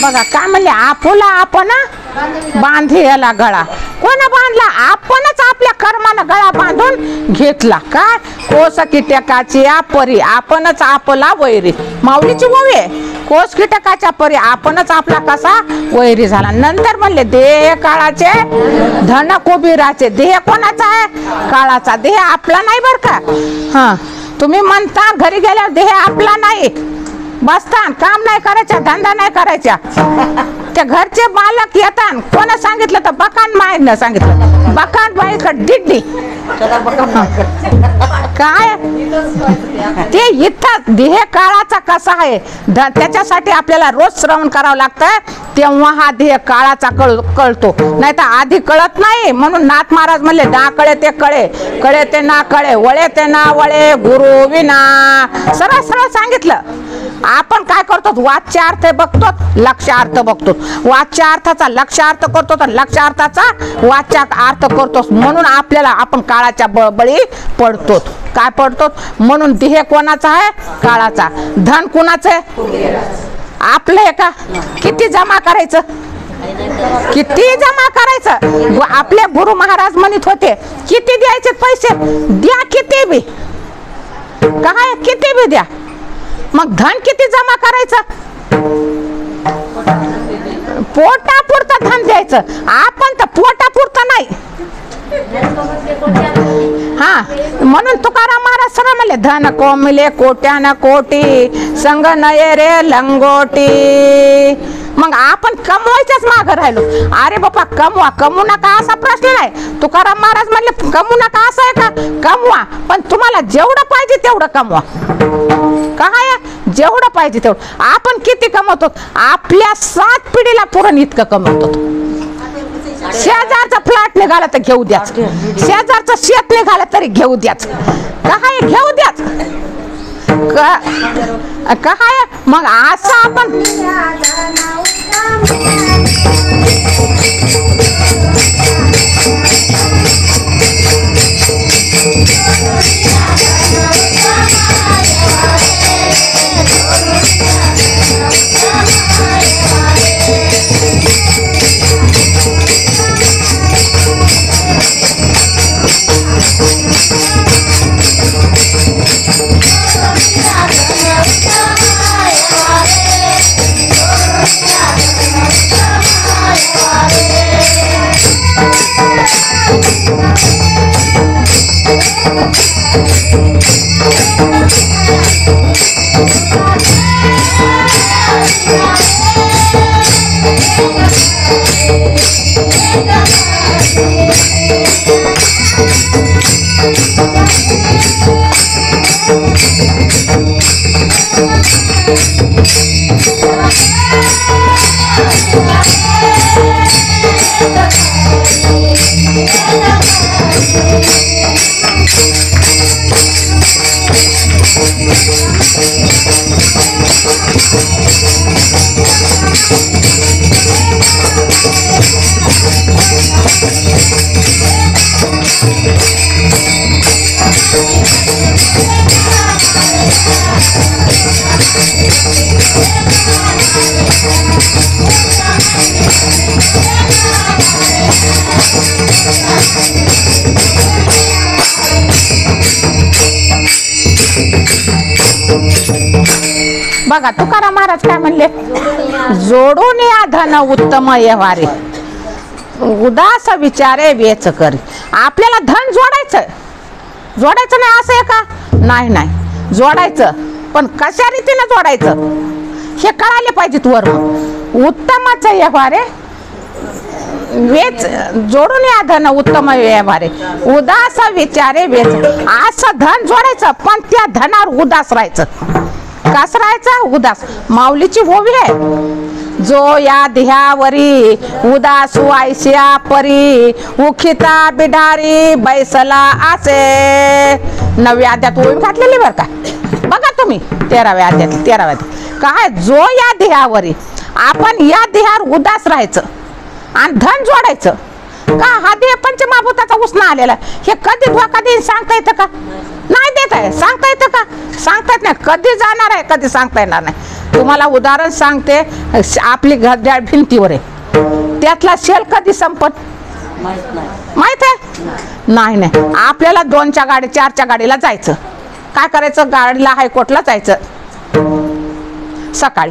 बघा काय म्हणले, आपुला आपण बांधी याला गळा. कोण बांधला? आपणच आपल्या कर्मानं गळा बांधून घेतला. काय कोस कीटकाची परी आपणच आपला वैरी. माऊलीची ओवी आहे. कोस कीटकाच्या परी आपणच आपला कसा वैरी झाला. नंतर म्हणले देह काळाचे धन कुबीराचे. देह कोणाचा आहे? काळाचा. देह आपला नाही बर का. हा तुम्ही म्हणता घरी गेल्यावर देह आपला नाही. बसतान काम नाही करायचा, धंदा नाही करायचा. त्या घरचे मालक येतात. कोणा सांगितलं तर बकान मायनं सांगितलं. बकान बाईकडे दिड्डी काय ते इथं देह काळाचा कसा आहे. त्याच्यासाठी आपल्याला रोज श्रवण करावं लागतं. तेव्हा हा देह काळाचा कळतो. नाही तर आधी कळत नाही. म्हणून नाथ महाराज म्हणले ना कळे ते कळे, कळे ते ना कळे, वळे ते ना वळे, गुरु विना. सरळ सरळ सांगितलं. आपण काय करतो? वाच्य अर्थ बघतो, लक्ष्यार्थ बघतो. वाच्य अर्थाचा लक्ष्यार्थ करतो तर लक्ष्यार्थाचा वाच्य अर्थ करतो. म्हणून आपल्याला आपण काळाच्या बळी पडतो. काय पडतो? म्हणून देह कोणाचा आहे? काळाचा. धन कोणाचं आहे? आपलं आहे का? किती जमा करायचं? किती जमा करायचं? आपले गुरु महाराज म्हणत होते किती द्यायचे पैसे द्या, किती बी काय किती बी द्या. मग धन किती जमा करायचं? पोटापुरतं धन द्यायचं. आपण तर पोटापुरतं नाही. हा म्हणून तुकाराम महाराज सरळ म्हणले धन कोमिले कोट्यान कोटी संग नये रे लंगोटी. मग आपण कमवायच्याच मागं राहिलो. अरे बापा कमवा, कमवू नका असा प्रश्न नाही. तुकाराम महाराज म्हणले कमवू नका असं आहे का? कमवा, पण तुम्हाला जेवढं पाहिजे तेवढं कमवा. काय जेवढं पाहिजे तेवढं. आपण किती कमवतो? आपल्या 7 पिढीला पुरण इतकं कमवतो. शेजारचा फ्लॅट निघाला तर घेऊ द्याच, शेजारचं शेत निघालं तरी घेऊ द्याच. काय घेऊ द्याच काय? मग असं आपण बघा तुकाराम महाराज काय म्हणले, जोडून या धन उत्तम व्यवहारे उदास विचारे वेच करी. आपल्याला धन जोडायचं, जोडायचं नाही असं आहे का? नाही नाही जोडायचं, पण कशा रीतीने जोडायचं हे कळाले पाहिजे. वर उत्तमाचं व्यवहारे वेच जोडून या धन उत्तम व्यवहारे उदास विचारे वेच. असं धन जोडायचं पण त्या धनावर उदास राहायचं. कसं राहायचं? उदास. माऊलीची ओवी आहे, जो या देहावरी उदास वायस्या परी उखिता बिडारी बैसला असे. 9व्या अध्यायात ओवी घातलेली बरं का. बघा तुम्ही 13व्या अध्यायात काय, जो या देहावरी आपण या देहावर उदास राहायचं आणि धन जोडायचं. का हा देह पंचमहाभूताचा उसना आलेला, हे कधी धोका देईन सांगता येतं का? नाही देत आहे. सांगता येतं का? सांगता येत नाही. कधी जाणार आहे कधी सांगता येणार नाही. तुम्हाला उदाहरण सांगते, आपली घड्याळ भिंतीवर आहे, त्यातला सेल कधी संपत माहित आहे? नाही नाही. आपल्याला 2च्या गाडी 4च्या गाडीला जायचं, काय करायचं, गाडीला हायकोर्टला जायचं सकाळी,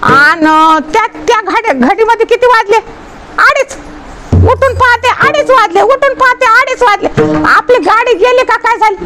आणि त्या घडीमध्ये किती वाजले? 2:30. उठून पाहते 2:30 वाजले, उठून पाहते 2:30 वाजले. आपली गाडी गेली का काय झाली?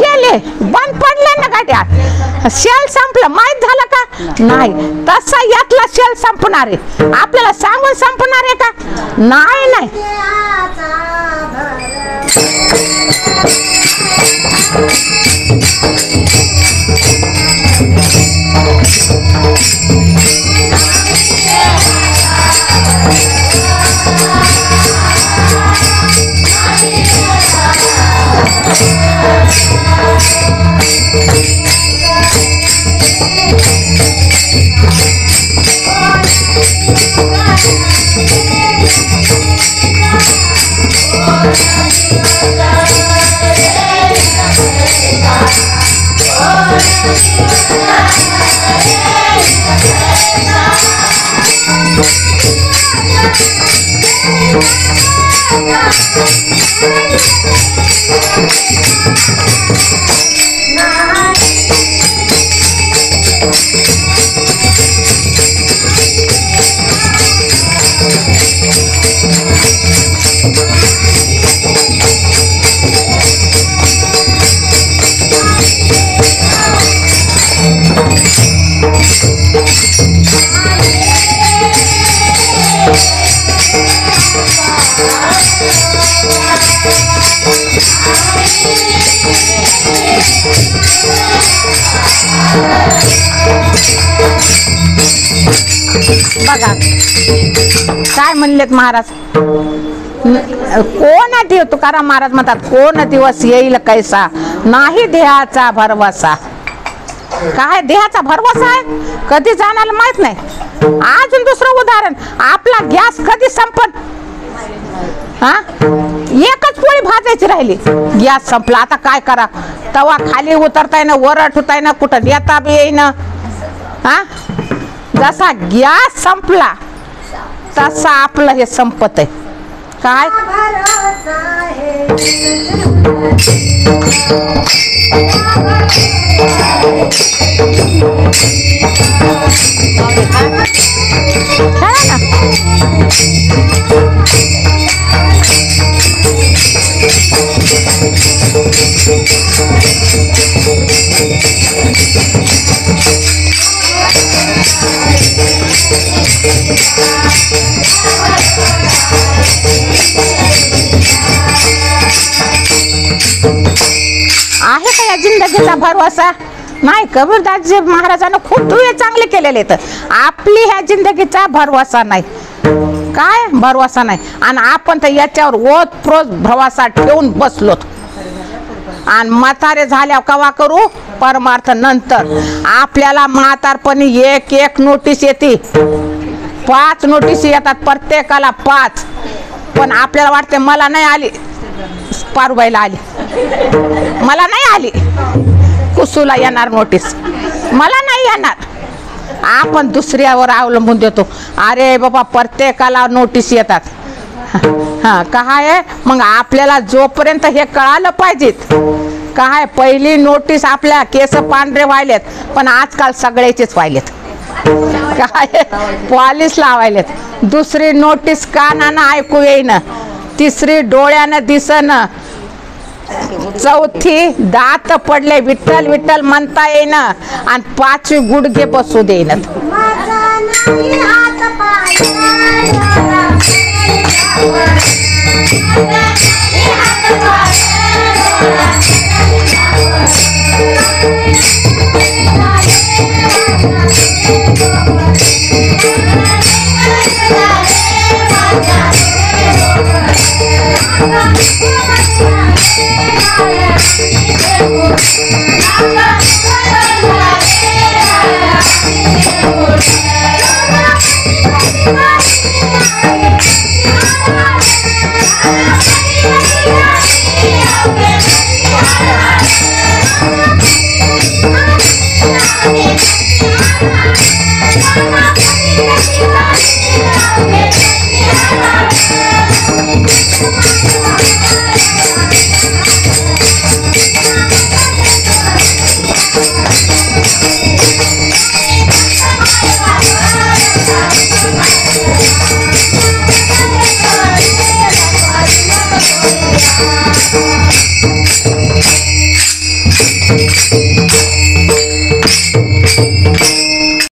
गेले, बंद पडले ना गाड्या, सेल संपलं. माहित झालं का? नाही. तसा यातला सेल संपणार आहे, आपल्याला सांगून संपणार आहे का? नाही नाही. बघा काय म्हणलेत महाराज, कोण दिवस, तुकाराम महाराज म्हणतात, कोण दिवस येईल कैसा, नाही देहाचा भरवसा. काय देहाचा भरवसा आहे? कधी जाणार माहित नाही. अजून दुसरं उदाहरण, आपला गॅस कधी संपत? हा, एकच पोळी भाजायची राहिली, गॅस संपला, आता काय करा? तवा खाली उतरताय ना, वर उठताय ना, कुठं देता बी येईना. हा, जसा गॅस संपला तसा आपलं हे संपत आहे. काय आहे का या जिंदगीचा भरवसा? नाही. कबीरदासजी महाराजांना खूप दुवे चांगले केलेले आहेत. आपली ह्या जिंदगीचा भरवसा नाही. काय भरवसा नाही. आणि आपण तर याच्यावर ओतप्रोत भरवसा ठेवून बसलोत. आणि म्हातारे झाल्या कवा करू? परमार्थ नंतर. आपल्याला म्हातारपणी एक नोटीस येते, 5 नोटीस येतात, प्रत्येकाला 5. पण आपल्याला वाटते मला नाही आली, पारुबाईला आली, मला नाही आली, कुसूला येणार नोटीस, मला नाही येणार. आपण दुसऱ्यावर अवलंबून देतो. अरे बाबा प्रत्येकाला नोटीस येतात. हा काय? मग आपल्याला जोपर्यंत हे कळालं पाहिजेत, काय पहिली नोटीस आपल्या केस पांढरे व्हायलेत, पण आजकाल सगळ्याचेच व्हायलेत. काय पॉलिश लावायलेत. दुसरी नोटीस कानानं ऐकू येईन, तिसरी डोळ्यानं दिसन, चौथी दात पडले विठ्ठल विठ्ठल म्हणता येईन, आणि 5वी गुडघे बसू देईन.